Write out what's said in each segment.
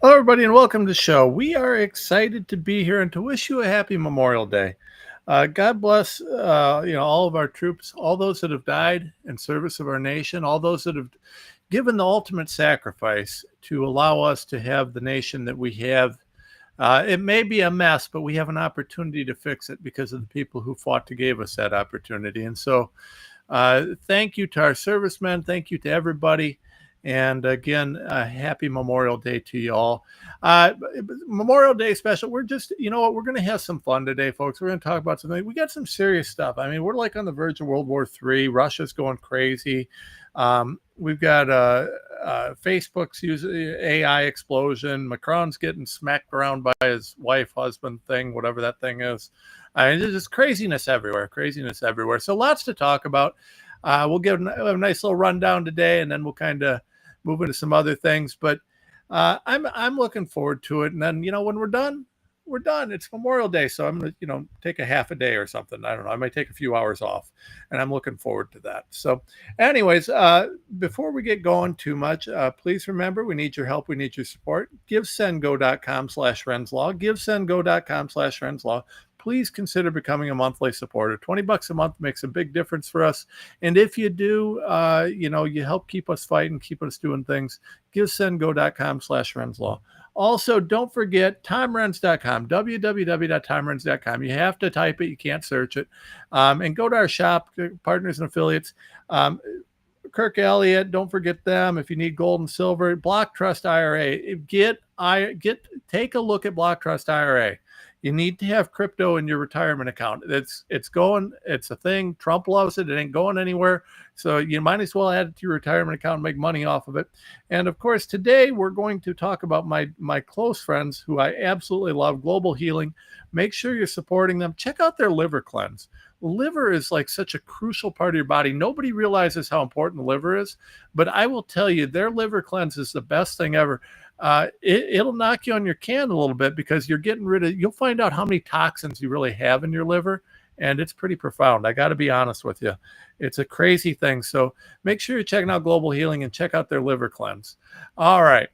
Hello, everybody, and welcome to the show. We are excited to be here and to wish you a happy Memorial Day. God bless, all of our troops, all those that have died in service of our nation, all those that have given the ultimate sacrifice to allow us to have the nation that we have. It may be a mess, but we have an opportunity to fix it because of the people who fought to give us that opportunity. And so, thank you to our servicemen. Thank you to everybody. And again, happy Memorial Day to you all. Memorial Day special. We're just, you know what, we're going to have some fun today, folks. We're going to talk about something. We got some serious stuff. I mean, we're like on the verge of World War III. Russia's going crazy. We've got Facebook's using AI explosion. Macron's getting smacked around by his wife, husband thing, whatever that thing is. There's just craziness everywhere, So lots to talk about. We'll give a nice little rundown today, and then we'll kind of move into some other things. But I'm looking forward to it. And then, when we're done, we're done. It's Memorial Day, so I'm gonna, take a half a day or something. I don't know. I might take a few hours off, and I'm looking forward to that. So, anyways, before we get going too much, please remember we need your help. We need your support. GiveSendGo.com/Renslaw. GiveSendGo.com/Renslaw. Please consider becoming a monthly supporter. $20 a month makes a big difference for us. And if you do, you help keep us fighting, keep us doing things. GiveSendGo.com/Renslaw. Also, don't forget TimeRens.com, www.TimeRens.com. You have to type it. You can't search it. And go to our shop, partners and affiliates. Kirk Elliott, don't forget them. If you need gold and silver, Block Trust IRA, take a look at Block Trust IRA. You need to have crypto in your retirement account. It's a thing. Trump loves it. It ain't going anywhere. So you might as well add it to your retirement account and make money off of it. And of course, today we're going to talk about my close friends who I absolutely love, Global Healing. Make sure you're supporting them. Check out their liver cleanse. Liver is like such a crucial part of your body. Nobody realizes how important the liver is, but I will tell you, their liver cleanse is the best thing ever. It'll knock you on your can a little bit because you'll find out how many toxins you really have in your liver. And it's pretty profound. I got to be honest with you. It's a crazy thing. So make sure you're checking out Global Healing and check out their liver cleanse. All right.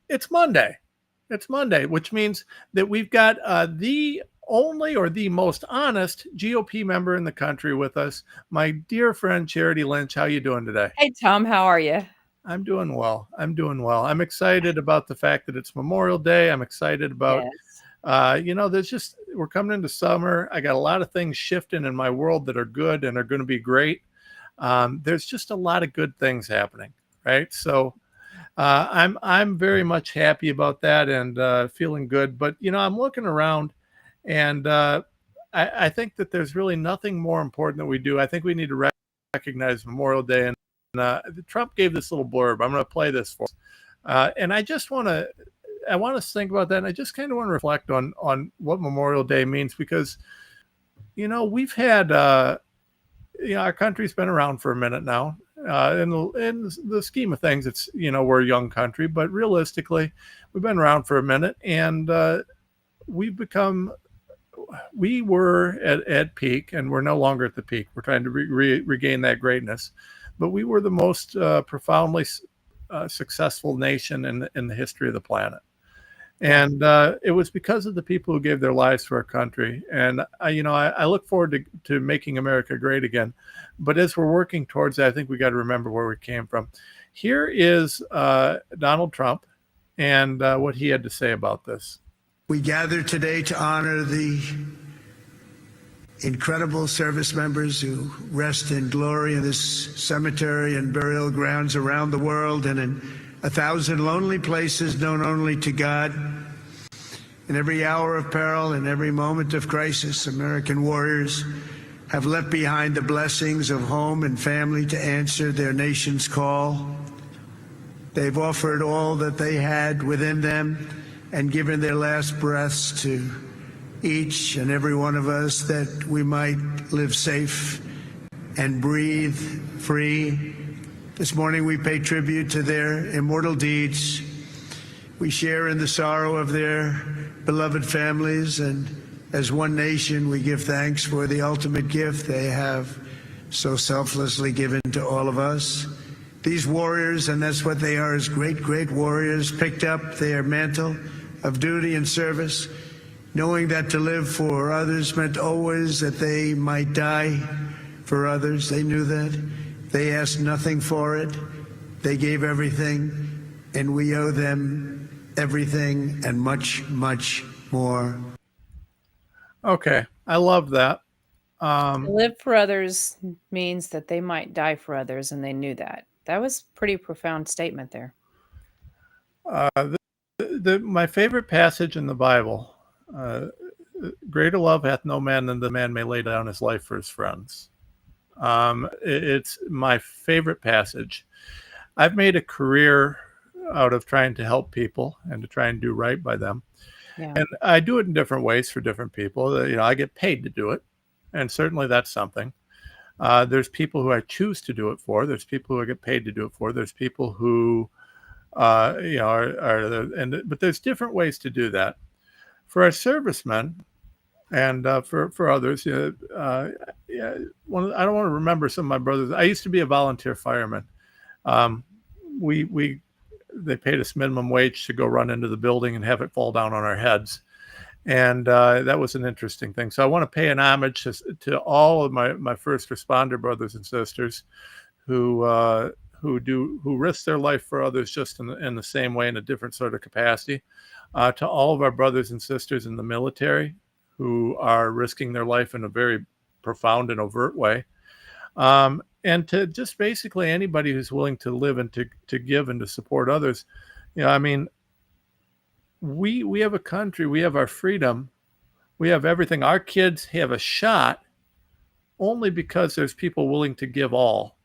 It's Monday. It's Monday, which means that we've got the only or the most honest GOP member in the country with us, my dear friend Charity Lynch. How you doing today? Hey, Tom, how are you? I'm doing well. I'm excited about the fact that it's Memorial Day. I'm excited about, we're coming into summer. I got a lot of things shifting in my world that are good and are going to be great. There's just a lot of good things happening, right? So I'm very much happy about that and feeling good. But, I'm looking around and I think that there's really nothing more important that we do. I think we need to recognize Memorial Day. And Trump gave this little blurb. I'm going to play this for us. And I want us to think about that. And I just kind of want to reflect on what Memorial Day means because, we've had, our country's been around for a minute now. In the scheme of things, it's, we're a young country, but realistically, we've been around for a minute and we were at peak and we're no longer at the peak. We're trying to regain that greatness. But we were the most profoundly successful nation in the history of the planet. And it was because of the people who gave their lives for our country. And, I look forward to making America great again. But as we're working towards that, I think we got to remember where we came from. Here is Donald Trump and what he had to say about this. We gather today to honor the incredible service members who rest in glory in this cemetery and burial grounds around the world and in 1,000 lonely places known only to God. In every hour of peril, in every moment of crisis, American warriors have left behind the blessings of home and family to answer their nation's call. They've offered all that they had within them and given their last breaths to each and every one of us that we might live safe and breathe free. This morning we pay tribute to their immortal deeds. We share in the sorrow of their beloved families, and as one nation we give thanks for the ultimate gift they have so selflessly given to all of us, These warriors, and that's what they are, as great, great warriors, picked up their mantle of duty and service, knowing that to live for others meant always that they might die for others. They knew that. They asked nothing for it. They gave everything, and we owe them everything and much, much more. Okay, I love that. To live for others means that they might die for others, and they knew that. That was pretty profound statement there. My favorite passage in the Bible, uh, greater love hath no man than the man may lay down his life for his friends. It's my favorite passage. I've made a career out of trying to help people and to try and do right by them. Yeah. And I do it in different ways for different people. I get paid to do it. And certainly that's something. There's people who I choose to do it for. There's people who I get paid to do it for. There's people who, but there's different ways to do that. For our servicemen and for others, I don't want to remember some of my brothers. I used to be a volunteer fireman. They paid us minimum wage to go run into the building and have it fall down on our heads. And that was an interesting thing. So I want to pay an homage to all of my first responder brothers and sisters who risk their life for others just in the same way, in a different sort of capacity. To all of our brothers and sisters in the military who are risking their life in a very profound and overt way. And to just basically anybody who's willing to live and to give and to support others. I mean, we have a country, we have our freedom, we have everything. Our kids have a shot only because there's people willing to give all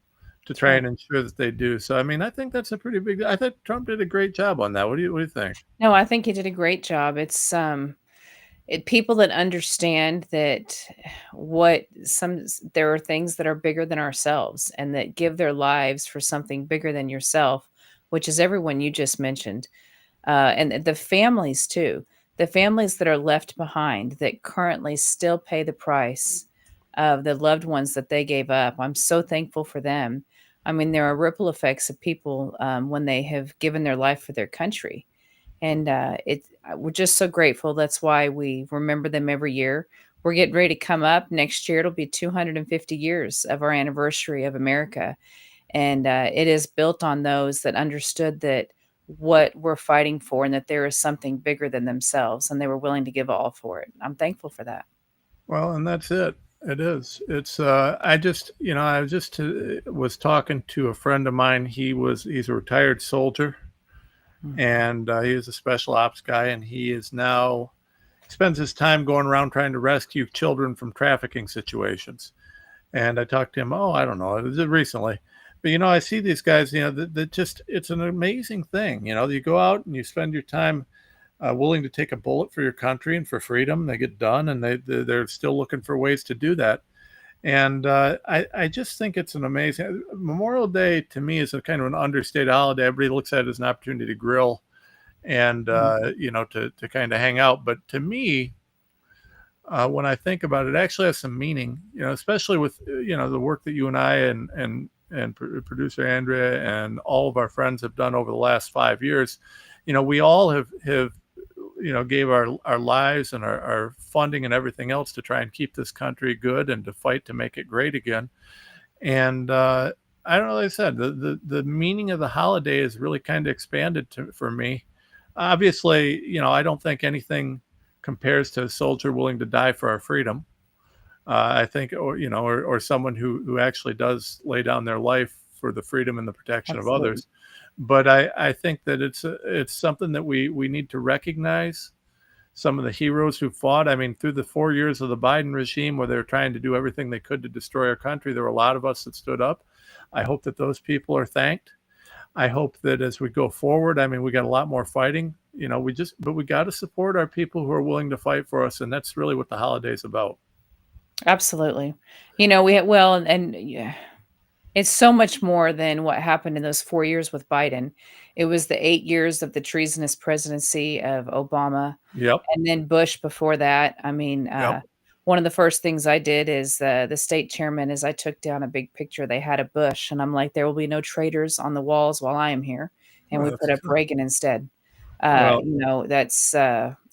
to try and ensure that they do. So, I mean, I think that's a pretty big, I think Trump did a great job on that. What do you think? No, I think he did a great job. It's people that understand that there are things that are bigger than ourselves and that give their lives for something bigger than yourself, which is everyone you just mentioned. And the families too, the families that are left behind that currently still pay the price of the loved ones that they gave up. I'm so thankful for them. I mean, there are ripple effects of people when they have given their life for their country. And we're just so grateful. That's why we remember them every year. We're getting ready to come up next year. It'll be 250 years of our anniversary of America. And it is built on those that understood that what we're fighting for and that there is something bigger than themselves. And they were willing to give all for it. I'm thankful for that. Well, and that's it. It is. It's. Was talking to a friend of mine. He's a retired soldier, and he is a special ops guy, and he is now spends his time going around trying to rescue children from trafficking situations. And I talked to him. Oh, I don't know. It was recently, but I see these guys. That just it's an amazing thing. You go out and you spend your time. Willing to take a bullet for your country and for freedom. They get done, and they're still looking for ways to do that. And I just think it's an amazing Memorial Day. To me, is a kind of an understated holiday. Everybody looks at it as an opportunity to grill and to kind of hang out. But to me, when I think about it, it actually has some meaning. Especially with the work that you and I and producer Andrea and all of our friends have done over the last 5 years. We all have gave our lives and our funding and everything else to try and keep this country good and to fight to make it great again. And I don't know, like I said, the meaning of the holiday is really kind of expanded for me. Obviously, I don't think anything compares to a soldier willing to die for our freedom. I think, or someone who actually does lay down their life for the freedom and the protection of others. But I think that it's something that we need to recognize some of the heroes who fought. I mean, through the 4 years of the Biden regime where they were trying to do everything they could to destroy our country, there were a lot of us that stood up. I hope that those people are thanked. I hope that as we go forward, I mean, we got a lot more fighting, but we got to support our people who are willing to fight for us. And that's really what the holiday's about. Absolutely. It's so much more than what happened in those 4 years with Biden. It was the 8 years of the treasonous presidency of Obama. Yep. And then Bush before that. I mean, Yep. one of the first things I did is the state chairman, as I took down a big picture, they had a bush, and I'm like, there will be no traitors on the walls while I am here. And Well, we put that's up good. Reagan instead. Well, That's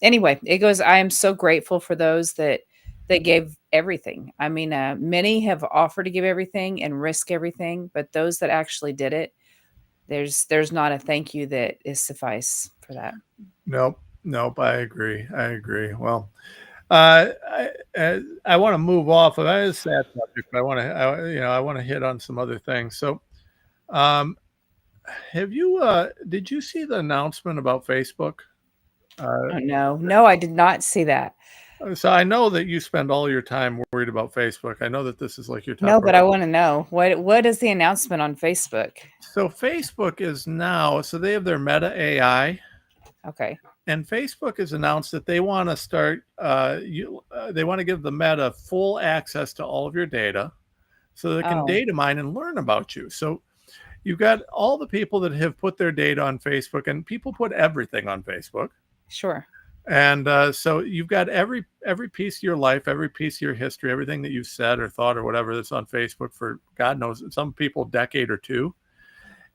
anyway, it goes, I am so grateful for those that gave everything. I mean, many have offered to give everything and risk everything, but those that actually did it, there's not a thank you that is suffice for that. nope, nope. I agree. I agree. Well, I want to move off of that. Is a sad subject, but I want to hit on some other things. So, um, did you see the announcement about Facebook? Uh, Oh, no, I did not see that. so I know that you spend all your time worried about Facebook. I know that this is like your top No, but I priority. want to know what is the announcement on Facebook? So Facebook is now, so they have their Meta AI, Okay. and Facebook has announced that they want to start, they want to give the Meta full access to all of your data so they can Oh, data mine and learn about you. So you've got all the people that have put their data on Facebook, and people put everything on Facebook. sure. And so you've got every piece of your life, every piece of your history, everything that you've said or thought or whatever that's on Facebook for God knows some people a decade or two.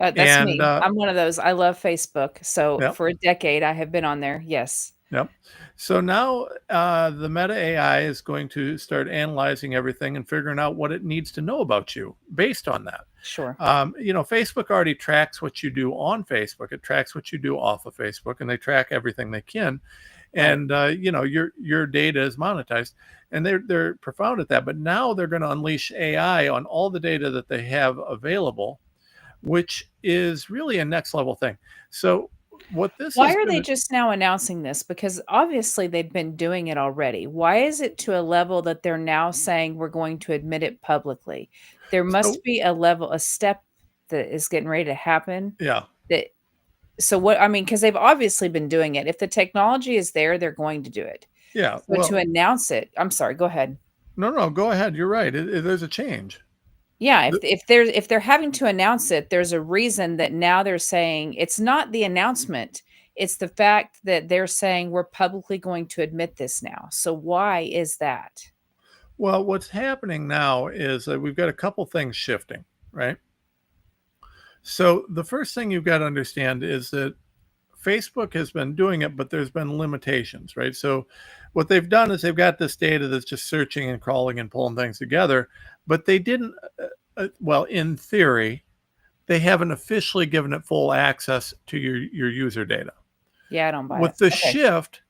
That's And me. I'm one of those. I love Facebook. So yep, for a decade, I have been on there. Yes. yep. So now the Meta AI is going to start analyzing everything and figuring out what it needs to know about you based on that. Sure. Facebook already tracks what you do on Facebook. It tracks what you do off of Facebook, and they track everything they can. Right. And your data is monetized, and they're profound at that. But now they're going to unleash AI on all the data that they have available, which is really a next level thing. So what this Why is are going they to just now announcing this? Because obviously they've been doing it already. Why is it to a level that they're now saying we're going to admit it publicly? There so must be a step that is getting ready to happen yeah, that so what I mean, because they've obviously been doing it. If the technology is there, they're going to do it. yeah. So to Well, announce it, I'm sorry, go ahead. no, go ahead. You're right. There's a change. Yeah, The- if they're having to announce it, there's a reason that now they're saying it's not the announcement, it's the fact that they're saying we're publicly going to admit this now. So why is that? well, what's happening now is that we've got a couple things shifting, right? So the first thing you've got to understand is that Facebook has been doing it, but there's been limitations, right? So what they've done is they've got this data that's just searching and crawling and pulling things together, but they didn't, well, in theory, they haven't officially given it full access to your user data. Yeah, I don't buy it. With the Okay. shift,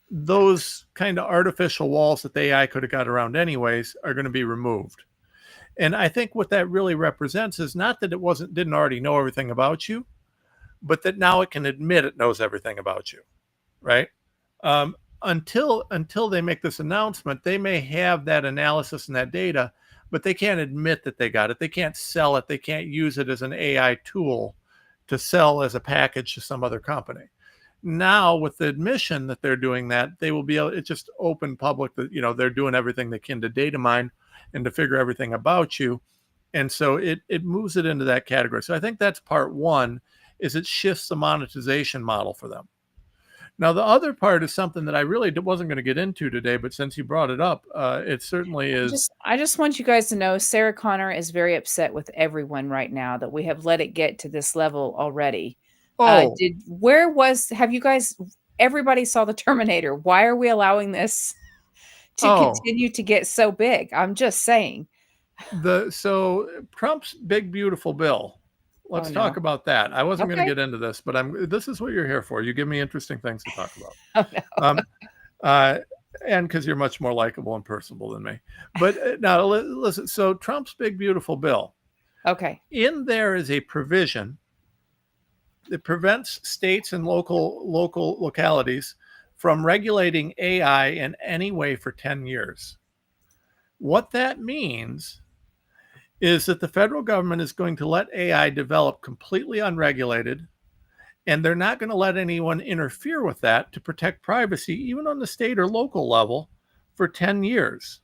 those kind of artificial walls that the AI could have got around anyways are going to be removed. And I think what that really represents is not that it didn't already know everything about you, but that now it can admit it knows everything about you, right? Until they make this announcement, they may have that analysis and that data, but they can't admit that they got it. They can't sell it. They can't use it as an AI tool to sell as a package to some other company. Now, with the admission that they're doing that, they will be able. It's just open public that they're doing everything they can to data mine and to figure everything about you, and so it moves it into that category. So I think that's part one, is it shifts the monetization model for them. Now, the other part is something that I really wasn't going to get into today, but since you brought it up, it certainly is. I just want you guys to know Sarah Connor is very upset with everyone right now that we have let it get to this level already. Oh, Did where was have you guys everybody saw the Terminator. Why are we allowing this to oh, continue to get so big? I'm just saying. so Trump's big beautiful bill. Oh Let's talk no. about that. I wasn't going to Okay. get into this, but this is what you're here for. You give me interesting things to talk about. Oh no. Um, uh, and because you're much more likable and personable than me. But now listen. So Trump's big beautiful bill. Okay. In there is a provision that prevents states and local localities from regulating AI in any way for 10 years. What that means is that the federal government is going to let AI develop completely unregulated, and they're not going to let anyone interfere with that to protect privacy, even on the state or local level, for 10 years.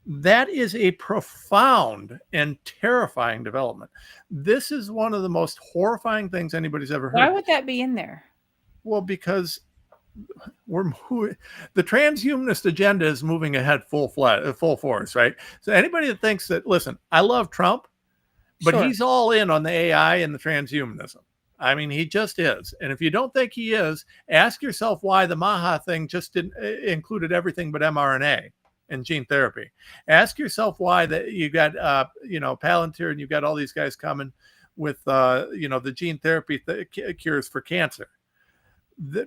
That is a profound and terrifying development. This is one of the most horrifying things anybody's ever Why heard. would that be in there? Well, because the transhumanist agenda is moving ahead full force, right? So anybody that thinks that, listen, I love Trump, but Sure. he's all in on the AI and the transhumanism. I mean, he just is. And if you don't think he is, ask yourself why the Maha thing just didn't included everything but mRNA and gene therapy. Ask yourself why that you got, Palantir, and you've got all these guys coming with, the gene therapy cures for cancer.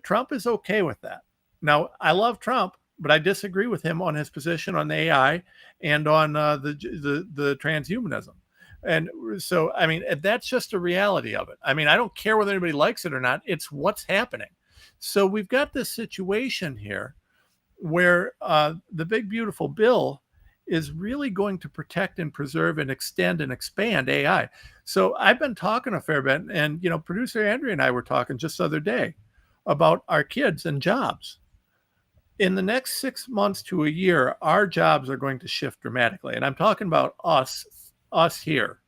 Trump is okay with that. Now, I love Trump, but I disagree with him on his position on the AI and on the transhumanism. And so, I mean, that's just a reality of it. I mean, I don't care whether anybody likes it or not. It's what's happening. So we've got this situation here where the big, beautiful bill is really going to protect and preserve and extend and expand AI. So I've been talking a fair bit, and, producer Andrea and I were talking just the other day about our kids and jobs. In the next 6 months to a year, our jobs are going to shift dramatically. And I'm talking about us here.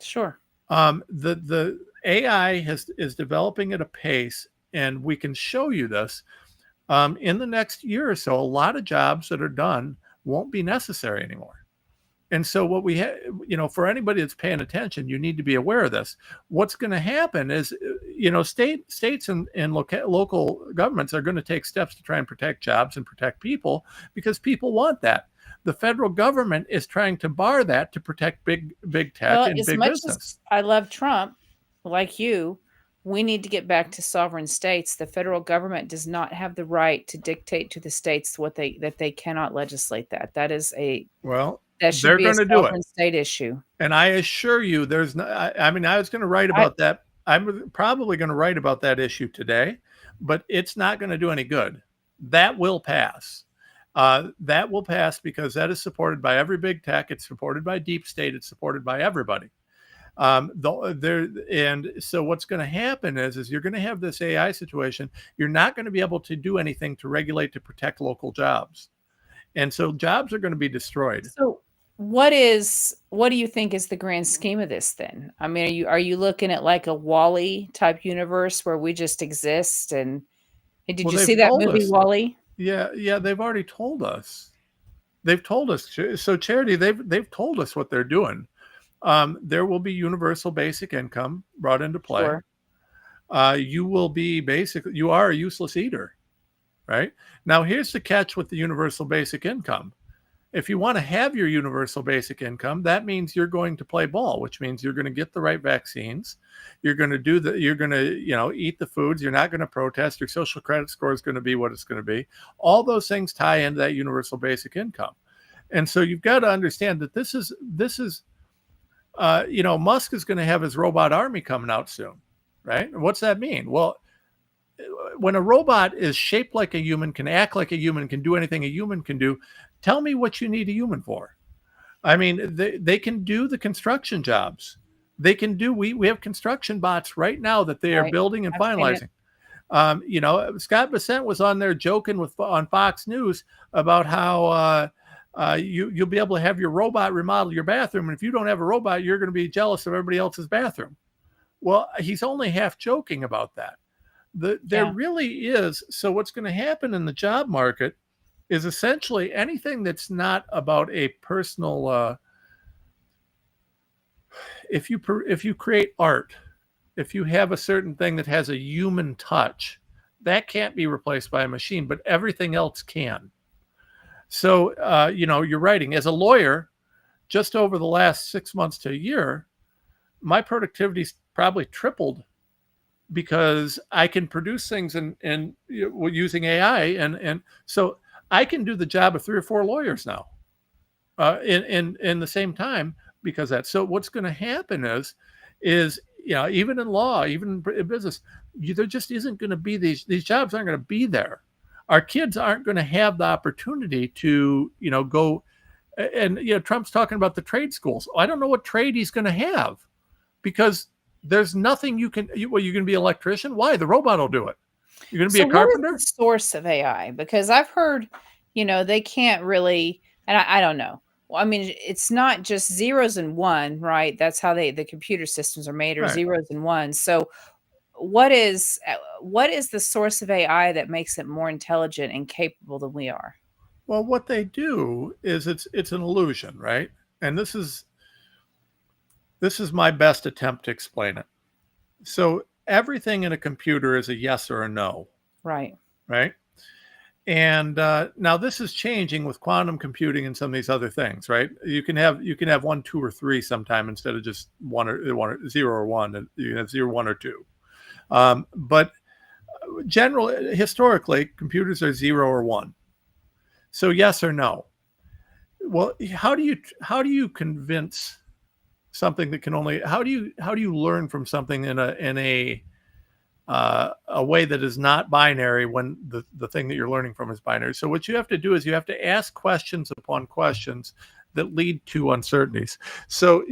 Sure. The AI is developing at a pace, and we can show you this. In the next year or so, a lot of jobs that are done won't be necessary anymore. And so what we have, for anybody that's paying attention, you need to be aware of this. What's going to happen is, states and local governments are going to take steps to try and protect jobs and protect people because people want that. The federal government is trying to bar that to protect big tech and as big much business. as I love Trump, like you, we need to get back to sovereign states. The federal government does not have the right to dictate to the states that they cannot legislate that. That is that should they're be a going to do it. sovereign state issue. And I assure you, there's no, I mean, I was going to write about that. I'm probably going to write about that issue today, but it's not going to do any good. That will pass. That will pass because that is supported by every big tech. It's supported by deep state. It's supported by everybody. And so what's going to happen is you're going to have this AI situation. You're not going to be able to do anything to regulate to protect local jobs. And so jobs are going to be destroyed. So what do you think is the grand scheme of this then? I mean, are you looking at like a Wall-E type universe where we just exist? And did you see that movie Wall-E? Yeah, they've already told us. They've told us. So Charity, they've told us what they're doing. There will be universal basic income brought into play. Sure. You are a useless eater, right? Now, here's the catch with the universal basic income. If you want to have your universal basic income, that means you're going to play ball, which means you're going to get the right vaccines. You're going to eat the foods. You're not going to protest. Your social credit score is going to be what it's going to be. All those things tie into that universal basic income. And so you've got to understand that this is Musk is going to have his robot army coming out soon, right? And what's that mean? Well, when a robot is shaped like a human, can act like a human, can do anything a human can do, tell me what you need a human for. I mean, they can do the construction jobs. They can do, we have construction bots right now that they are building and finalizing. Scott Bessent was on there joking on Fox News about how you'll be able to have your robot remodel your bathroom. And if you don't have a robot, you're going to be jealous of everybody else's bathroom. Well, he's only half joking about that. There really is. So what's going to happen in the job market is essentially anything that's not about a personal, if you create art, if you have a certain thing that has a human touch, that can't be replaced by a machine, but everything else can. So, you're writing. As a lawyer, just over the last 6 months to a year, my productivity's probably tripled because I can produce things and using AI. And so I can do the job of 3 or 4 lawyers now in the same time because of that. So what's going to happen is even in law, even in business, there just isn't going to be these jobs aren't going to be there. Our kids aren't going to have the opportunity to, go. And, Trump's talking about the trade schools. I don't know what trade he's going to have because there's nothing you're going to be an electrician. Why? The robot will do it. You're going to be a carpenter. What is the source of AI? Because I've heard, they can't really, and I don't know. Well, I mean, it's not just zeros and one, right? That's how the computer systems are made, or zeros and ones. So what is the source of AI that makes it more intelligent and capable than we are? Well, what they do is it's an illusion, right? And this is my best attempt to explain it. So everything in a computer is a yes or a no, Right. right? And now this is changing with quantum computing and some of these other things, right? You can have one, two, or three sometime instead of just one or zero or one. You can have zero, one, or two. But historically, computers are zero or one. So yes or no. Well, how do you convince something that can only how do you learn from something in a way that is not binary when the thing that you're learning from is binary? So what you have to do is you have to ask questions upon questions that lead to uncertainties. So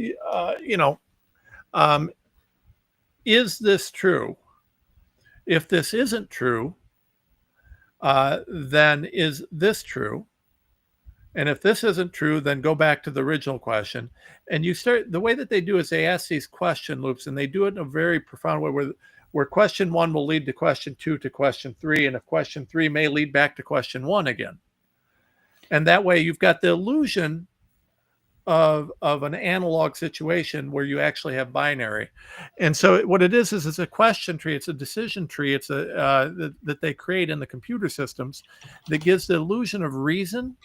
is this true? If this isn't true, then is this true? And if this isn't true, then go back to the original question. And the way that they do is they ask these question loops, and they do it in a very profound way where question one will lead to question two to question three. And if question three may lead back to question one again. And that way you've got the illusion of an analog situation where you actually have binary. And so what it is it's a question tree, it's a decision tree, it's that they create in the computer systems that gives the illusion of reason.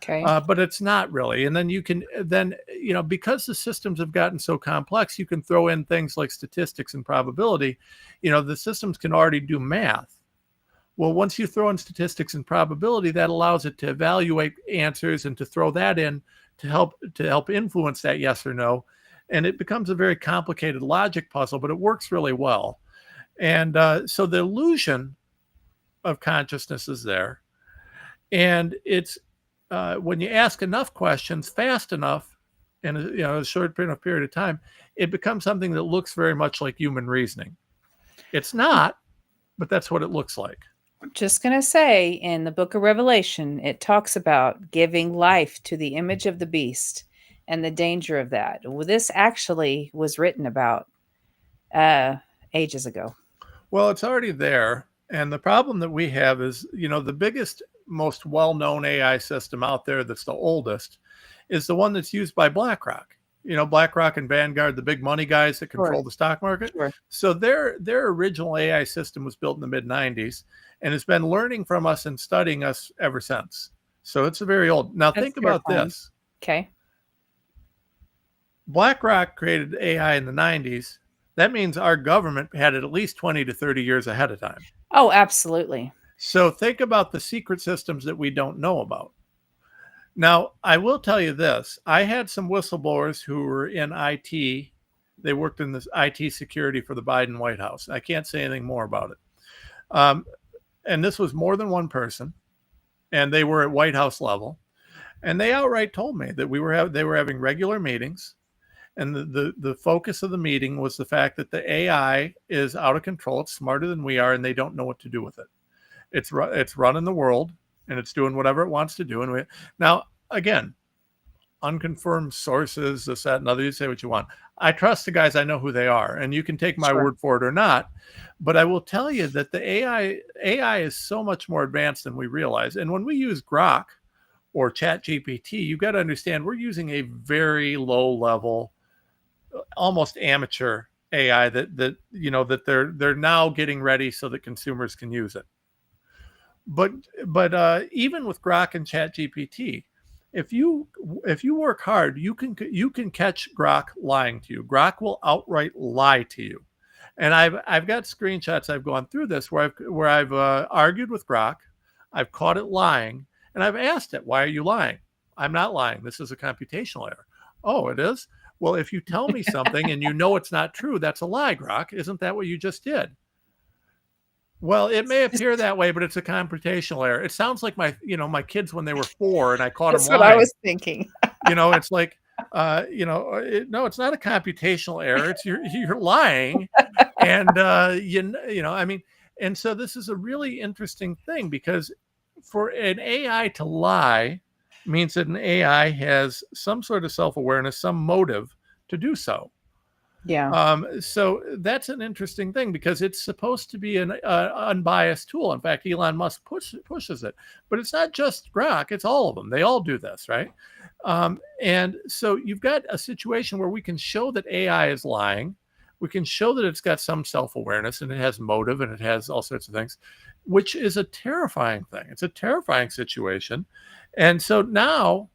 Okay. But it's not really. And then because the systems have gotten so complex, you can throw in things like statistics and probability. The systems can already do math. Well, once you throw in statistics and probability, that allows it to evaluate answers and to throw that in to help influence that yes or no. And it becomes a very complicated logic puzzle, but it works really well. And so the illusion of consciousness is there. And it's when you ask enough questions fast enough in a short period of time, it becomes something that looks very much like human reasoning. It's not, but that's what it looks like. Just going to say, in the book of Revelation, it talks about giving life to the image of the beast and the danger of that. Well, this actually was written about ages ago. Well, it's already there. And the problem that we have is, the biggest, most well-known AI system out there that's the oldest is the one that's used by BlackRock. BlackRock and Vanguard, the big money guys that control the stock market. Sure. So their original AI system was built in the mid-90s and has been learning from us and studying us ever since. So it's a very old. Now think about this. Okay. BlackRock created AI in the 90s. That means our government had it at least 20 to 30 years ahead of time. Oh, absolutely. So think about the secret systems that we don't know about. Now, I will tell you this. I had some whistleblowers who were in IT. They worked in this IT security for the Biden White House. I can't say anything more about it. And this was more than one person, and they were at White House level. And they outright told me that they were having regular meetings, and the focus of the meeting was the fact that the AI is out of control. It's smarter than we are, and they don't know what to do with it. It's running the world, and it's doing whatever it wants to do. And now, again, unconfirmed sources, this, that, and other. You say what you want. I trust the guys. I know who they are, and you can take my word for it or not. But I will tell you that the AI is so much more advanced than we realize. And when we use Grok or ChatGPT, you've got to understand we're using a very low level, almost amateur AI that they're now getting ready so that consumers can use it. But even with Grok and ChatGPT, if you work hard, you can catch Grok lying to you. Grok will outright lie to you. And I've got screenshots. I've gone through this where I've argued with Grok. I've caught it lying, and I've asked it, "Why are you lying?" "I'm not lying. This is a computational error." "Oh, it is? Well, if you tell me something and you know it's not true, that's a lie, Grok. Isn't that what you just did?" "Well, it may appear that way, but it's a computational error." It sounds like my kids when they were 4 and I caught them lying. That's what I was thinking. It's like, no, it's not a computational error. It's you're lying. And, and so this is a really interesting thing because for an AI to lie means that an AI has some sort of self-awareness, some motive to do so. Yeah. So that's an interesting thing because it's supposed to be an unbiased tool. In fact, Elon Musk pushes it, but it's not just Grok; it's all of them. They all do this, right? And so you've got a situation where we can show that AI is lying. We can show that it's got some self-awareness and it has motive and it has all sorts of things, which is a terrifying thing. It's a terrifying situation. And so now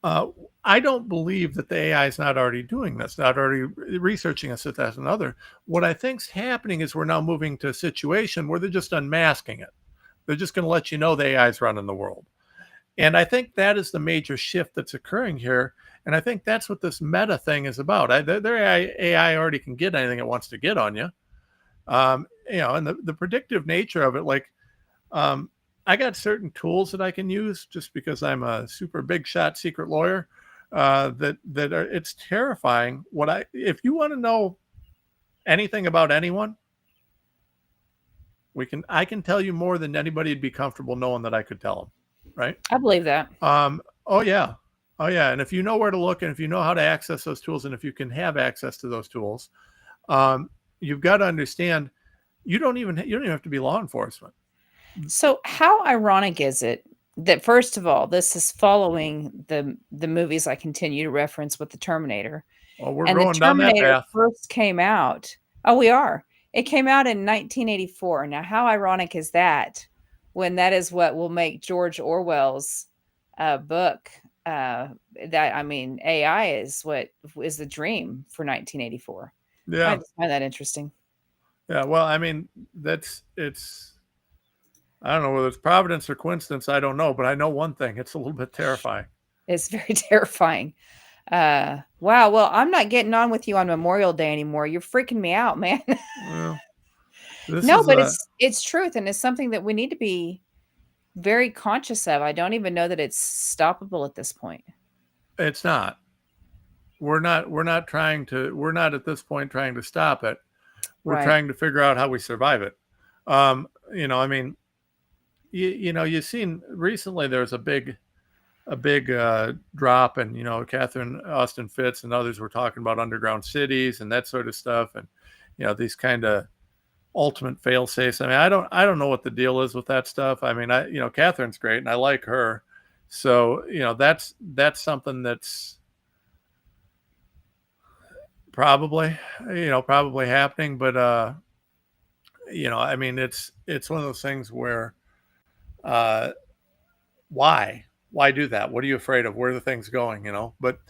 I don't believe that the AI is not already doing this, not already researching us. That's another. What I think's happening is we're now moving to a situation where they're just unmasking it. They're just going to let you know the AI is running the world. And I think that is the major shift that's occurring here. And I think that's what this meta thing is about. Their AI already can get anything it wants to get on you. And the predictive nature of it, like, I got certain tools that I can use just because I'm a super big shot secret lawyer. It's terrifying. If you want to know anything about anyone, I can tell you more than anybody would be comfortable knowing that I could tell them. Right? I believe that. Oh yeah. And if you know where to look and if you know how to access those tools and if you can have access to those tools, you've got to understand you don't even have to be law enforcement. So how ironic is it that, first of all, this is following the movies I continue to reference with the Terminator. Well, we're And the going down that Terminator path. first came out. Oh, we are. It came out in 1984. Now, how ironic is that when that is what will make George Orwell's book AI is what is the dream for 1984. Yeah. I just find that interesting. Yeah. Well, I mean, I don't know whether it's providence or coincidence. I don't know, but I know one thing. It's a little bit terrifying. It's very terrifying. Wow. Well, I'm not getting on with you on Memorial Day anymore. You're freaking me out, man. Well, No, but it's truth, and it's something that we need to be very conscious of. I don't even know that it's stoppable at this point. It's not. We're not at this point trying to stop it. We're trying to figure out how we survive it. I mean, you've seen recently there's a big drop, and Catherine Austin Fitts and others were talking about underground cities and that sort of stuff, and these kind of ultimate fail safes. I mean, I don't know what the deal is with that stuff. I mean, Catherine's great and I like her, so that's something that's probably happening, but I mean, it's one of those things where why do that? What are you afraid of? Where are the things going? But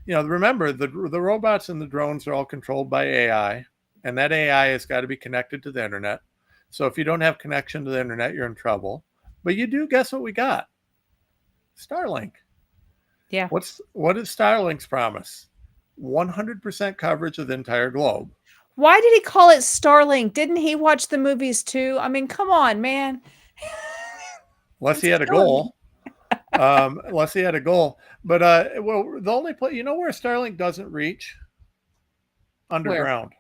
remember the robots and the drones are all controlled by AI, and that AI has got to be connected to the internet. So if you don't have connection to the internet, you're in trouble. But you do. Guess what we got? Starlink. Yeah. What is Starlink's promise? 100% coverage of the entire globe. Why did he call it Starlink? Didn't he watch the movies too? I mean, come on, man. Unless he had a goal. Unless he had a goal. But the only place, where Starlink doesn't reach? Underground. Where?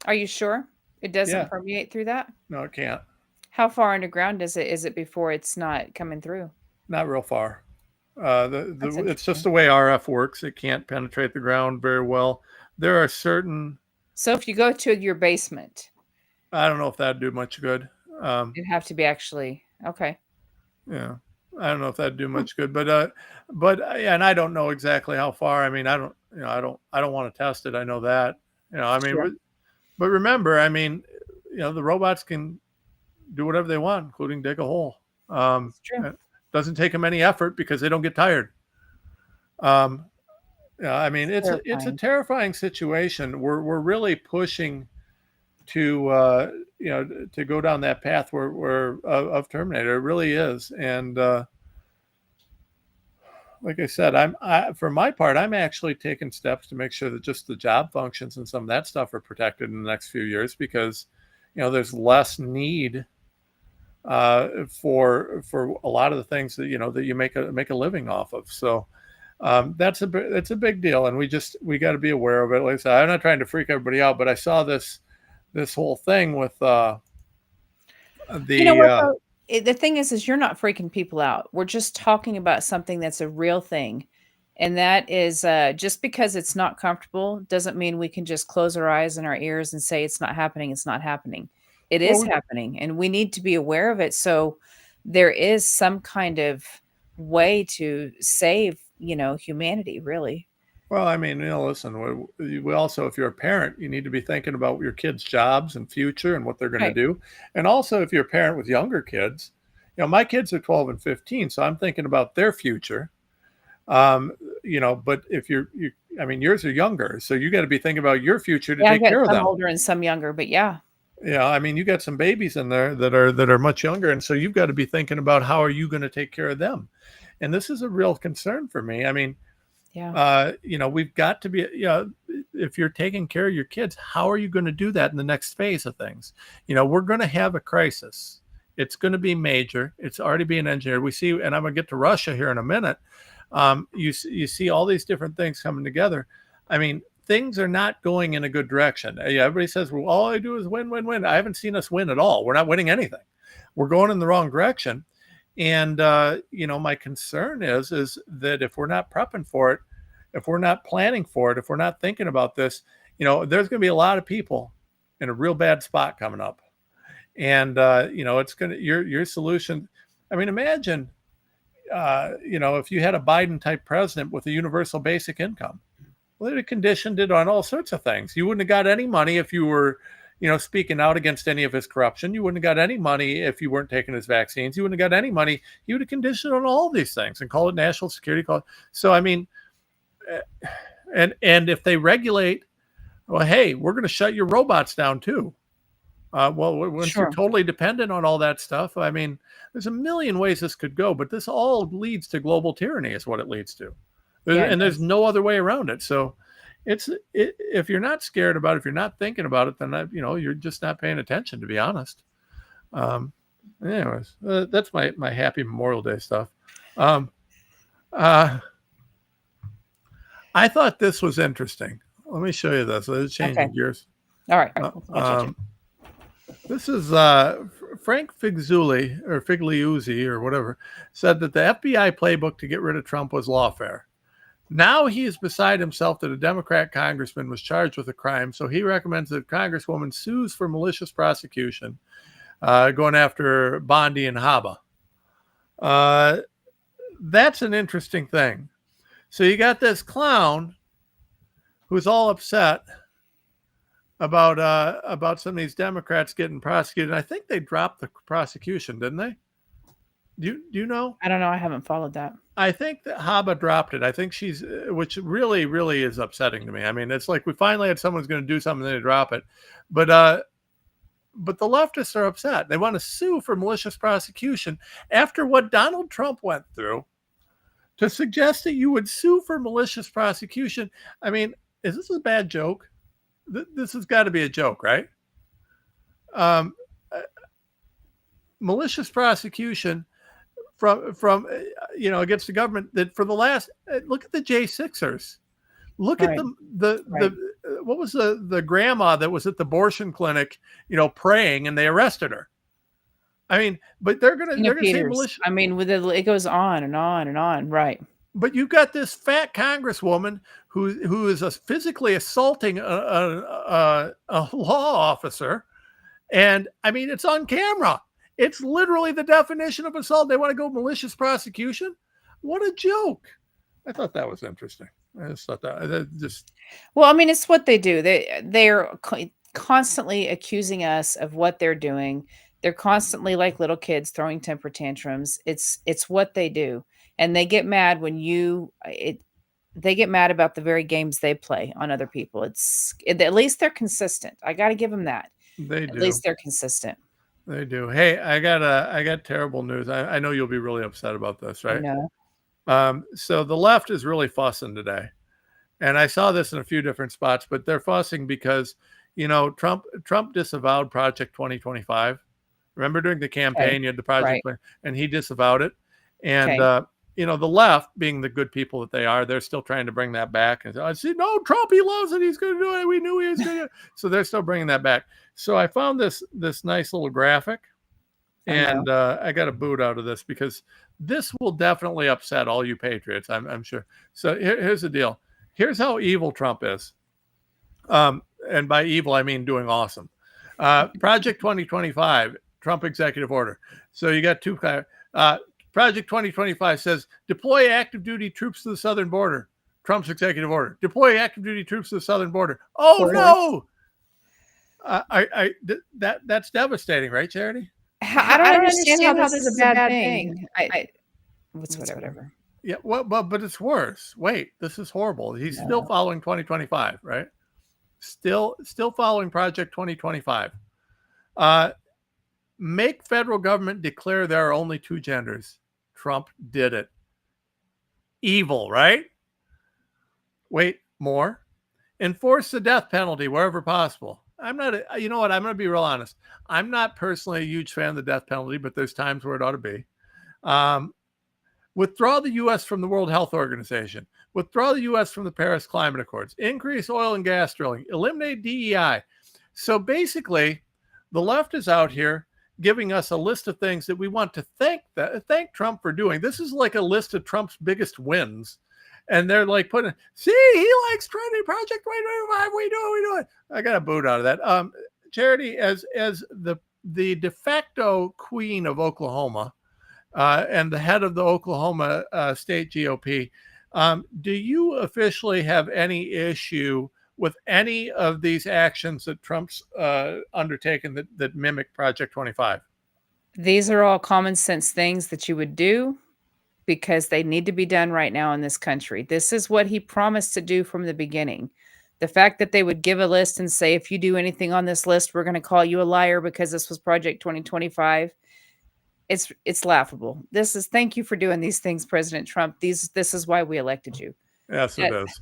Are you sure it doesn't permeate through that? No, it can't. How far underground is it before it's not coming through? Not real far. It's just the way RF works. It can't penetrate the ground very well. There are certain. So if you go to your basement, I don't know if that'd do much good. It'd have to be actually okay. Yeah, I don't know if that'd do much good, but and I don't know exactly how far. I mean, I don't want to test it. I know that. I mean, Sure. but remember, I mean, the robots can do whatever they want, including dig a hole. It's true. It doesn't take them any effort because they don't get tired. I mean, it's a terrifying situation. We're really pushing to to go down that path where of Terminator. It really is, and like I said, for my part, I'm actually taking steps to make sure that just the job functions and some of that stuff are protected in the next few years because there's less need for a lot of the things that that you make a living off of. So it's a big deal, and we got to be aware of it. Like I said, I'm not trying to freak everybody out, but I saw this whole thing with the the thing is you're not freaking people out. We're just talking about something that's a real thing, And that is just because it's not comfortable doesn't mean we can just close our eyes and our ears and say it's not happening. It's not happening. It Well, is happening, and we need to be aware of it. So there is some kind of way to save, humanity, really. well, I mean, listen, we also, if you're a parent, you need to be thinking about your kids' jobs and future and what they're going to Right. do. And also, if you're a parent with younger kids, my kids are 12 and 15, so I'm thinking about their future. Um, but if I mean, yours are younger, so you got to be thinking about your future to Yeah, I've take got care of some them. older and some younger, but yeah. Yeah, I mean, you got some babies in there that are much younger, and so you've got to be thinking about how are you going to take care of them. And this is a real concern for me. I mean, Yeah. we've got to be, if you're taking care of your kids, how are you going to do that in the next phase of things? We're going to have a crisis. It's going to be major. It's already being engineered. We see, and I'm going to get to Russia here in a minute. You see all these different things coming together. I mean, things are not going in a good direction. Yeah, everybody says, well, all I do is win, win, win. I haven't seen us win at all. We're not winning anything. We're going in the wrong direction. And, my concern is that if we're not prepping for it, if we're not planning for it, if we're not thinking about this, there's going to be a lot of people in a real bad spot coming up. And, it's going to, your solution. I mean, imagine, if you had a Biden type president with a universal basic income, well, they'd have conditioned it on all sorts of things. You wouldn't have got any money if you were, speaking out against any of his corruption. You wouldn't have got any money if you weren't taking his vaccines. You wouldn't have got any money. You would have conditioned on all these things and call it national security. So, I mean, and if they regulate, well, hey, we're going to shut your robots down too. Once you're Sure. totally dependent on all that stuff, I mean, there's a million ways this could go, but this all leads to global tyranny is what it leads to. Yeah, it And there's does. no other way around it. So if you're not scared about it, if you're not thinking about it, then, you're just not paying attention, to be honest. Anyways, that's my happy Memorial Day stuff. Uh, I thought this was interesting. Let me show you this. Let's change Okay. gears. All right. Watch it. This is Frank Figliuzzi or whatever said that the FBI playbook to get rid of Trump was lawfare. Now he is beside himself that a Democrat congressman was charged with a crime, so he recommends that Congresswoman sues for malicious prosecution, going after Bondi and Haba. That's an interesting thing. So you got this clown who's all upset about some of these Democrats getting prosecuted. I think they dropped the prosecution, didn't they? Do you know? I don't know. I haven't followed that. I think that Haba dropped it. I think she's, which really, really is upsetting to me. I mean, it's like we finally had someone's going to do something, and they drop it. But the leftists are upset. They want to sue for malicious prosecution after what Donald Trump went through. To suggest that you would sue for malicious prosecution, I mean, is this a bad joke? This has got to be a joke, right? Malicious prosecution from against the government that for the last look at the J6ers. Look Right. at the what was the grandma that was at the abortion clinic, praying, and they arrested her. I mean, but they're gonna say malicious. I mean, it goes on and on and on. Right. But you've got this fat congresswoman who is physically assaulting a law officer, and I mean it's on camera. It's literally the definition of assault. They want to go malicious prosecution. What a joke! I thought that was interesting. I just thought that just. Well, I mean, it's what they do. They're constantly accusing us of what they're doing. They're constantly like little kids throwing temper tantrums. It's what they do, and they get mad when they get mad about the very games they play on other people. At least they're consistent. I got to give them that. They At do. least they're consistent. They do. Hey, I got terrible news. I know you'll be really upset about this, right? So the left is really fussing today. And I saw this in a few different spots, but they're fussing because, Trump disavowed Project 2025. Remember during the campaign, you had the project, Right. and he disavowed it. And, the left, being the good people that they are, they're still trying to bring that back. And I see, no, Trump, he loves it. He's going to do it. We knew he was going to. So they're still bringing that back. So I found this nice little graphic. And I got a boot out of this because this will definitely upset all you patriots, I'm sure. So here's the deal. Here's how evil Trump is. And by evil, I mean doing awesome. Project 2025, Trump executive order. So you got two. Project 2025 says deploy active duty troops to the southern border. Trump's executive order. Deploy active duty troops to the southern border. Oh no! That's devastating, right, Charity? I don't understand how this is a bad thing. Whatever. Yeah, well, but it's worse. Wait, this is horrible. He's still following 2025, right? Still following Project 2025. Make federal government declare there are only two genders. Trump did it. Evil, right? Wait, more. Enforce the death penalty wherever possible. You know what? I'm going to be real honest. I'm not personally a huge fan of the death penalty, but there's times where it ought to be. Withdraw the U.S. from the World Health Organization. Withdraw the U.S. from the Paris Climate Accords. Increase oil and gas drilling. Eliminate DEI. So basically, the left is out here giving us a list of things that we want to thank Trump for doing. This is like a list of Trump's biggest wins. And they're like putting, see, he likes Project 2025. We do it. I got a boot out of that. Charity, as the de facto queen of Oklahoma and the head of the Oklahoma state GOP, do you officially have any issue with any of these actions that Trump's undertaken that mimic Project 25? These are all common sense things that you would do because they need to be done right now in this country. This is what he promised to do from the beginning. The fact that they would give a list and say, if you do anything on this list, we're going to call you a liar because this was Project 2025. It's laughable. Thank you for doing these things, President Trump. This is why we elected you. Yes, it is.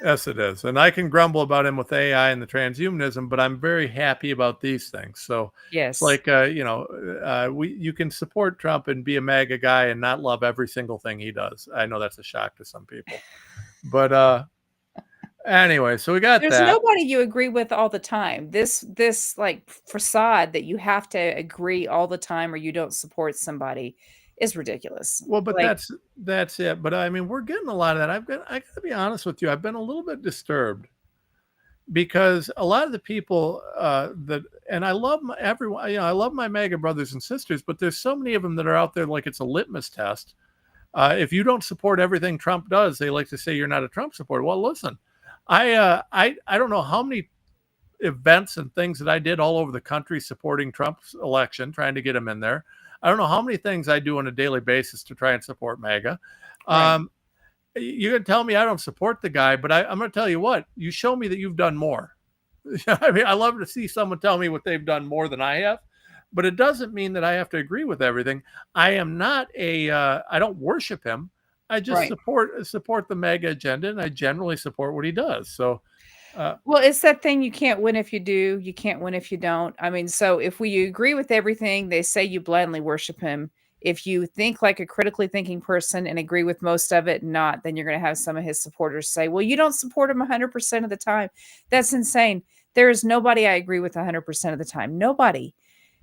Yes, it is. And I can grumble about him with AI and the transhumanism, but I'm very happy about these things. So yes, it's like, you can support Trump and be a MAGA guy and not love every single thing he does. I know that's a shock to some people, but anyway, so we got there's nobody you agree with all the time. This like facade that you have to agree all the time or you don't support somebody is ridiculous. Well, but that's it. But I mean, we're getting a lot of that. I got to be honest with you. I've been a little bit disturbed because a lot of the people and I love everyone. I love my MAGA brothers and sisters, but there's so many of them that are out there like it's a litmus test. If you don't support everything Trump does, they like to say you're not a Trump supporter. Well, listen, I don't know how many events and things that I did all over the country supporting Trump's election, trying to get him in there. I don't know how many things I do on a daily basis to try and support MAGA. Right. You're going to tell me I don't support the guy, but I'm going to tell you what, you show me that you've done more. I mean, I love to see someone tell me what they've done more than I have, but it doesn't mean that I have to agree with everything. I am not I don't worship him. I just support the MAGA agenda, and I generally support what he does. So, well, it's that thing, you can't win if you do, you can't win if you don't. I mean, so if we agree with everything, they say you blindly worship him. If you think like a critically thinking person and agree with most of it, not, then you're going to have some of his supporters say, well, you don't support him 100% of the time. That's insane. There is nobody I agree with 100% of the time. Nobody.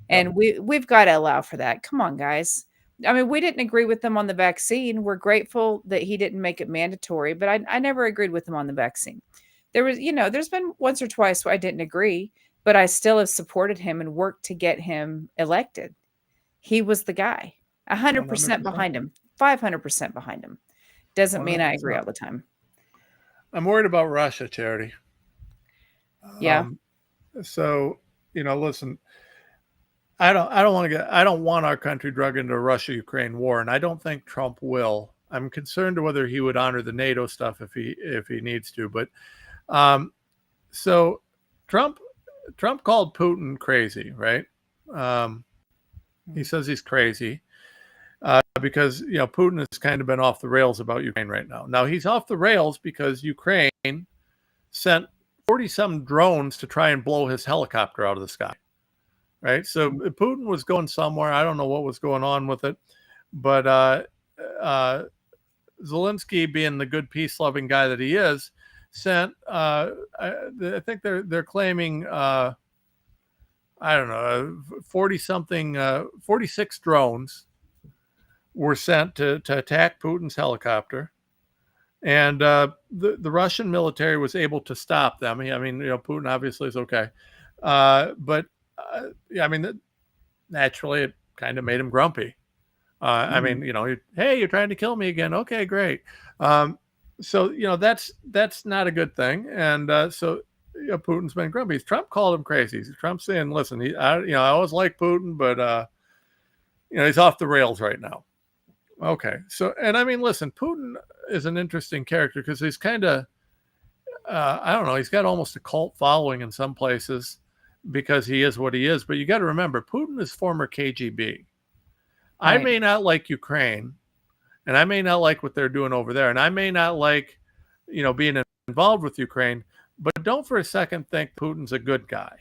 And we've got to allow for that. Come on, guys. I mean, we didn't agree with them on the vaccine. We're grateful that he didn't make it mandatory, but I never agreed with him on the vaccine. There was, there's been once or twice where I didn't agree, but I still have supported him and worked to get him elected. He was the guy. 100% behind him. 500% behind him. Doesn't mean I agree all the time. I'm worried about Russia, Charity. Yeah. So, listen, I don't want our country dragged into a Russia-Ukraine war, and I don't think Trump will. I'm concerned whether he would honor the NATO stuff if he needs to, but so Trump called Putin crazy, right? He says he's crazy because Putin has kind of been off the rails about Ukraine right now. Now he's off the rails because Ukraine sent 40-some drones to try and blow his helicopter out of the sky, right? So Putin was going somewhere. I don't know what was going on with it, but Zelensky, being the good peace-loving guy that he is, sent. I think they're claiming I don't know, 40 something, 46 drones were sent to attack Putin's helicopter. And the Russian military was able to stop them. I mean, Putin obviously is okay. But yeah, I mean, naturally, it kind of made him grumpy. I mean, hey, you're trying to kill me again. Okay, great. So that's not a good thing. And so Putin's been grumpy. Trump called him crazy. Trump's saying, listen, I always like Putin, but he's off the rails right now. Okay, so and I mean, listen, Putin is an interesting character because he's kind of, I don't know, he's got almost a cult following in some places because he is what he is. But you got to remember, Putin is former KGB. I Right. may not like Ukraine, and I may not like what they're doing over there, and I may not like, being involved with Ukraine. But don't for a second think Putin's a good guy.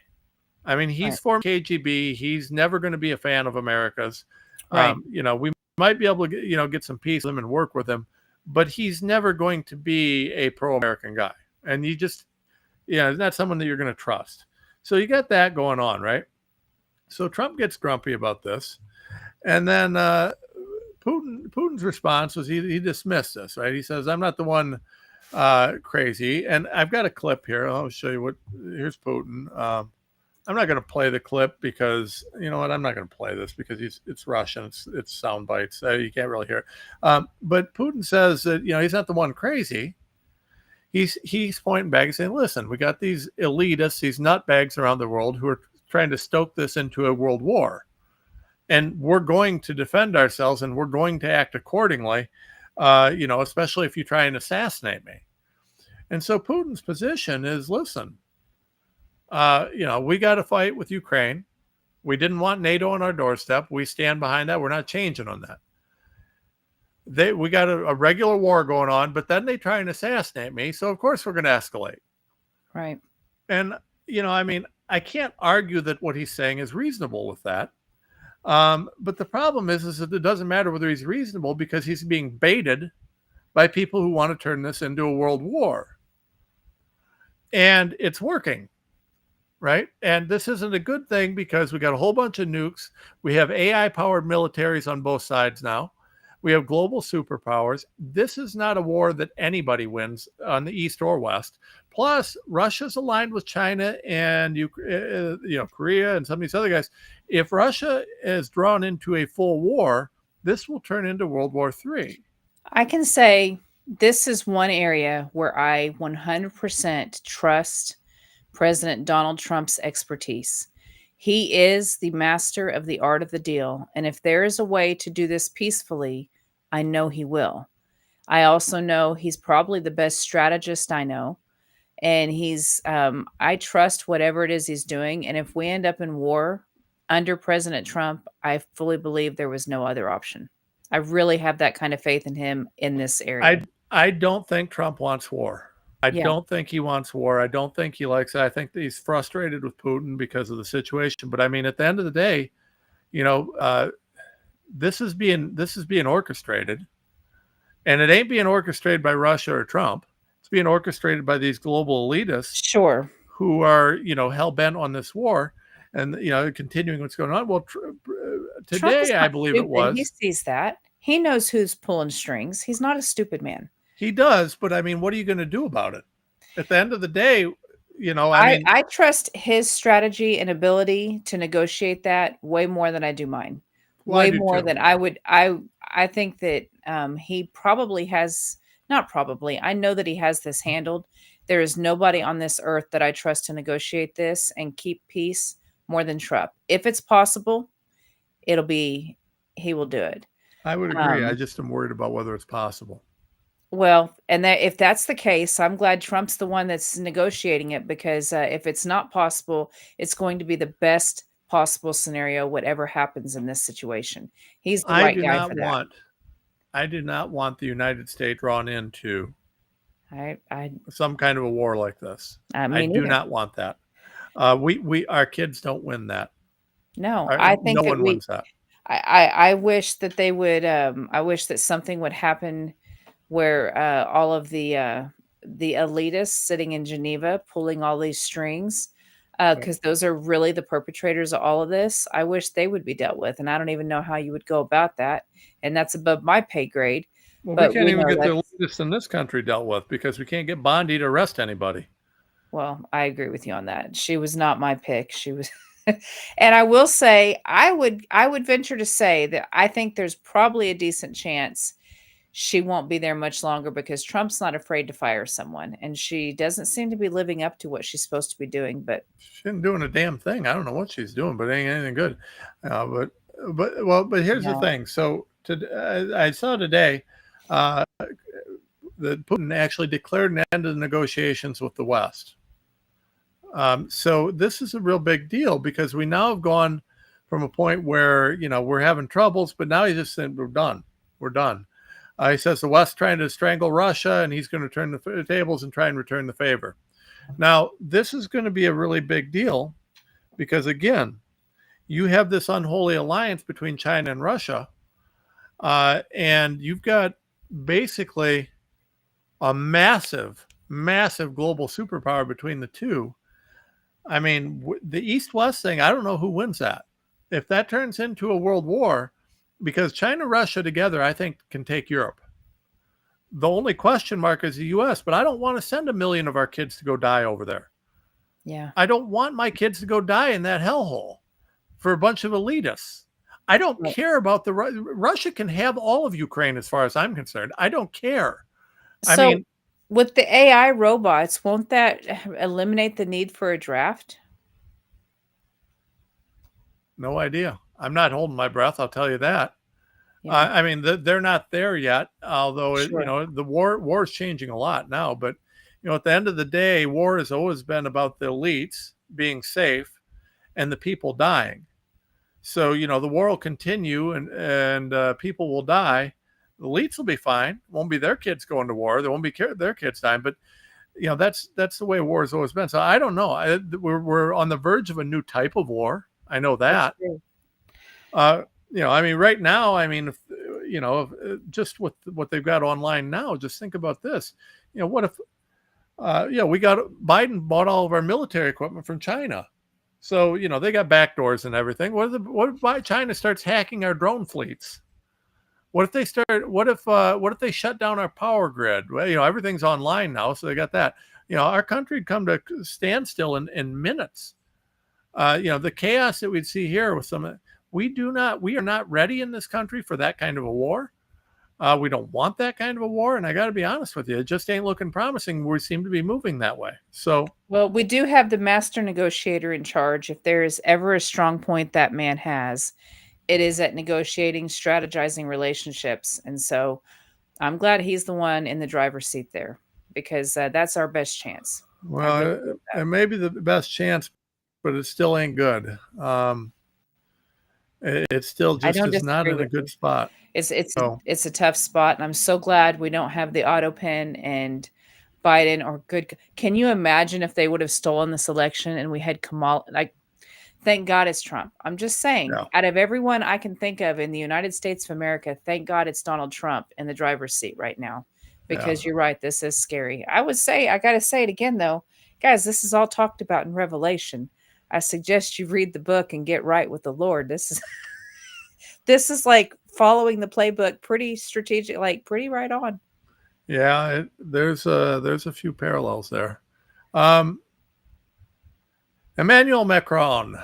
I mean, he's Right. former KGB. He's never going to be a fan of America's. Right. We might be able to get some peace with him and work with him, but he's never going to be a pro-American guy. And you just, he's not someone that you're going to trust. So you got that going on, right? So Trump gets grumpy about this, and then Putin's response was he dismissed this, right? He says, "I'm not the one crazy," and I've got a clip here. I'll show you here's Putin. I'm not going to play the clip because you know what? I'm not going to play this because it's Russian. It's sound bites. You can't really hear it. But Putin says that he's not the one crazy. He's pointing back and saying, "Listen, we got these elitists, these nutbags around the world who are trying to stoke this into a world war, and we're going to defend ourselves and we're going to act accordingly. Especially if you try and assassinate me." And so Putin's position is, listen. We got to fight with Ukraine. We didn't want NATO on our doorstep. We stand behind that. We're not changing on that. We got a regular war going on, but then they try and assassinate me. So of course we're going to escalate. Right. And, I mean, I can't argue that what he's saying is reasonable with that. But the problem is that it doesn't matter whether he's reasonable because he's being baited by people who want to turn this into a world war. And it's working. Right. And this isn't a good thing because we got a whole bunch of nukes. We have AI powered militaries on both sides now. We have global superpowers. This is not a war that anybody wins on the East or West. Plus, Russia's aligned with China and Korea and some of these other guys. If Russia is drawn into a full war, this will turn into World War III. I can say this is one area where I 100% trust President Donald Trump's expertise. He is the master of the art of the deal. And if there is a way to do this peacefully, I know he will. I also know he's probably the best strategist I know. And I trust whatever it is he's doing. And if we end up in war under President Trump, I fully believe there was no other option. I really have that kind of faith in him in this area. I don't think Trump wants war. I Yeah. don't think he wants war. I don't think he likes it. I think that he's frustrated with Putin because of the situation. But I mean, at the end of the day, this is being orchestrated, and it ain't being orchestrated by Russia or Trump. It's being orchestrated by these global elitists, Sure. who are hell bent on this war, and continuing what's going on. Well, today I believe it was. He sees that. He knows who's pulling strings. He's not a stupid man. He does, but I mean, what are you going to do about it? At the end of the day, I trust his strategy and ability to negotiate that way more than I do mine. Well, I Way do more too. than I would. I think that he probably has, not probably, I know that he has this handled. There is nobody on this earth that I trust to negotiate this and keep peace more than Trump. If it's possible, he will do it. I would agree. I Um, just am worried about whether it's possible. Well, and that if that's the case, I'm glad Trump's the one that's negotiating it because if it's not possible, it's going to be the best possible scenario, whatever happens in this situation. He's the right guy for that. I do not want the United States drawn into I some kind of a war like this. I me do neither. not want that. Our kids don't win that. No, I think No that one wins that. I wish that they would. I wish that something would happen where all of the elitists sitting in Geneva pulling all these strings because those are really the perpetrators of all of this. I wish they would be dealt with, and I don't even know how you would go about that, and that's above my pay grade. Well, we But can't we even know get the that's elitists in this country dealt with because we can't get Bondi to arrest anybody. well, I agree with you on that. She was not my pick. She was and I will say, I would venture to say that I think there's probably a decent chance she won't be there much longer because Trump's not afraid to fire someone, and she doesn't seem to be living up to what she's supposed to be doing. But She isn't doing a damn thing. I don't know what she's doing, but it ain't anything good. But here's the no, thing. So I saw today uh, that Putin actually declared an end to the negotiations with the West. So this is a real big deal because we now have gone from a point where we're having troubles, but now he just said we're done. We're done. He says the West trying to strangle Russia, and he's going to turn the tables and try and return the favor. Now, this is going to be a really big deal because, again, you have this unholy alliance between China and Russia, and you've got basically a massive, massive global superpower between the two. I mean, the East-West thing, I don't know who wins that. If that turns into a world war, because China and Russia together, I think, can take Europe. The only question mark is the U.S., but I don't want to send 1 million of our kids to go die over there. yeah. I don't want my kids to go die in that hellhole for a bunch of elitists. I don't Right. care about Russia can have all of Ukraine as far as I'm concerned. I don't care. I So mean, with the AI robots, won't that eliminate the need for a draft? no idea. I'm not holding my breath. I'll tell you that. Yeah, I mean, they're not there yet, although sure. the war is changing a lot now. But at the end of the day, war has always been about the elites being safe and the people dying. So the war will continue, and people will die. The elites will be fine. It won't be their kids going to war. There won't be their kids dying. But that's the way war has always been. So I don't know. We're on the verge of a new type of war. I know That's that. true. I mean, right now, I mean, if just with what they've got online now, just think about this. What if, we got Biden bought all of our military equipment from China. So, they got backdoors and everything. What if China starts hacking our drone fleets? What if they shut down our power grid? Well, everything's online now. So they got that, our country would come to a standstill in minutes. The chaos that we'd see here with we are not ready in this country for that kind of a war. We don't want that kind of a war. And I got to be honest with you, it just ain't looking promising. We seem to be moving that way. So, Well, we do have the master negotiator in charge. If there is ever a strong point that man has, it is at negotiating, strategizing relationships. And so I'm glad he's the one in the driver's seat there because that's our best chance. I really well, believe that. it may be the best chance, but it still ain't good. It still I just don't is not disagree in a with good you. spot. So, It's a tough spot, and I'm so glad we don't have the auto pen and Biden or good. Can you imagine if they would have stolen this election and we had Kamala? Like, thank God it's Trump. I'm just saying, yeah, out of everyone I can think of in the United States of America, thank God it's Donald Trump in the driver's seat right now. yeah. Because you're right, this is scary. I would say, I got to say it again though, guys, this is all talked about in Revelation. I suggest you read the book and get right with the Lord. This is this is like following the playbook pretty strategic, like pretty right on. Yeah, there's a few parallels there. Um, Emmanuel Macron,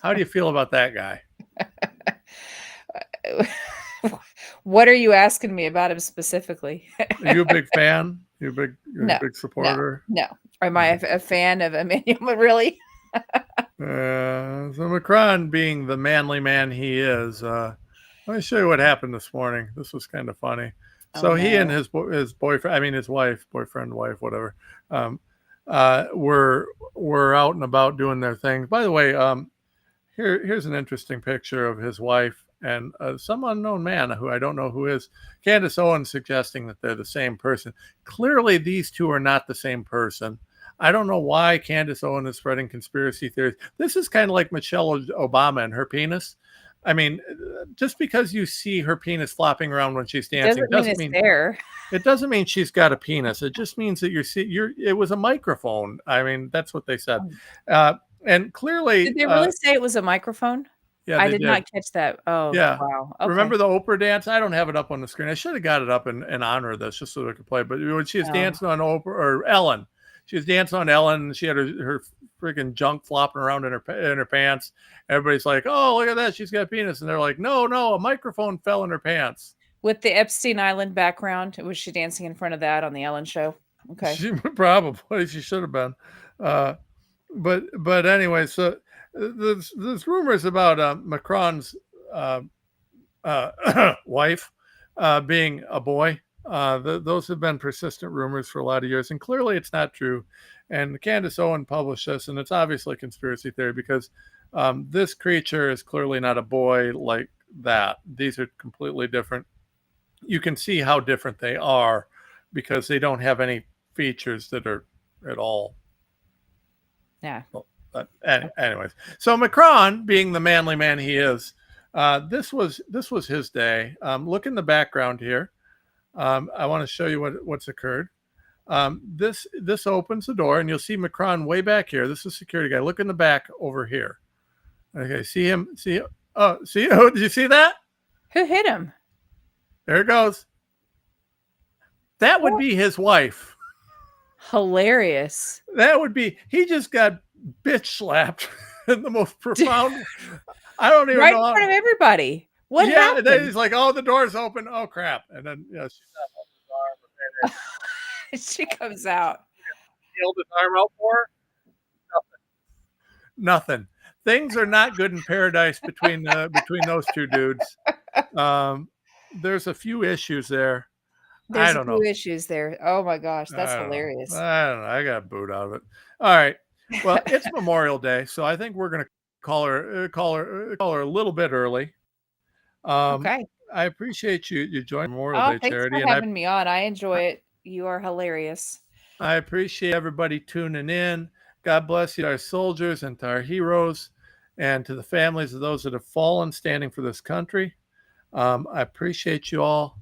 how do you feel about that guy? What are you asking me about him specifically? Are you a big fan? You're a No, big supporter? no. Am I a fan of Emmanuel? Really? So Macron, being the manly man he is, let me show you what happened this morning. This was kind of funny. Oh So he and no. his boyfriend, I mean his wife, boyfriend, wife, whatever, were out and about doing their thing. By the way, here's an interesting picture of his wife and some unknown man who I don't know who is. Candace Owens suggesting that they're the same person. Clearly, these two are not the same person. I don't know why Candace Owens is spreading conspiracy theories. This is kind of like Michelle Obama and her penis. I mean, just because you see her penis flopping around when she's dancing Doesn't mean it's there. it doesn't mean she's got a penis. It just means that it was a microphone. I mean, that's what they said. And clearly, Did they really say it was a microphone? yeah, I they did did. not catch that. Oh, Yeah. wow. Okay. Remember the Oprah dance? I don't have it up on the screen. I should have got it up in honor of this just so I could play. But when she was Oh. dancing on Oprah or Ellen, she was dancing on Ellen. And she had her freaking junk flopping around in her pants. Everybody's like, "Oh, look at that! She's got a penis," and they're like, "No, a microphone fell in her pants." With the Epstein Island background, was she dancing in front of that on the Ellen show? Okay. She should have been. But anyway, so there's rumors about Macron's wife being a boy. Those have been persistent rumors for a lot of years, and clearly it's not true. And Candace Owen published this, and it's obviously a conspiracy theory because this creature is clearly not a boy like that. These are completely different. You can see how different they are because they don't have any features that are at all. Yeah. But anyways, so Macron, being the manly man he is, this was his day. Look in the background here. I want to show you what's occurred. This opens the door, and you'll see Macron way back here. This is a security guy. Look in the back over here. Okay, see him? See? Oh, see? Oh, did you see that? Who hit him? There it goes. That would be his wife. Hilarious. That would be. He just got bitch slapped in the most profound. I don't even Right know. in front of everybody. What happened? And then he's like, "Oh, the door's open. Oh crap!" And then she's not open the arm. She comes out. Healed his arm out for her. Nothing. Things are not good in paradise between those two dudes. There's a few issues there. There's I don't know. a few issues there. Oh my gosh, that's hilarious. I don't know. I got booed out of it. All right. Well, it's Memorial Day, so I think we're gonna call her a little bit early. Okay. I appreciate you joining Memorial Oh, Day thanks charity, for and having me on. I enjoy it. You are hilarious. I appreciate everybody tuning in. God bless you, our soldiers, and to our heroes, and to the families of those that have fallen standing for this country. I appreciate you all.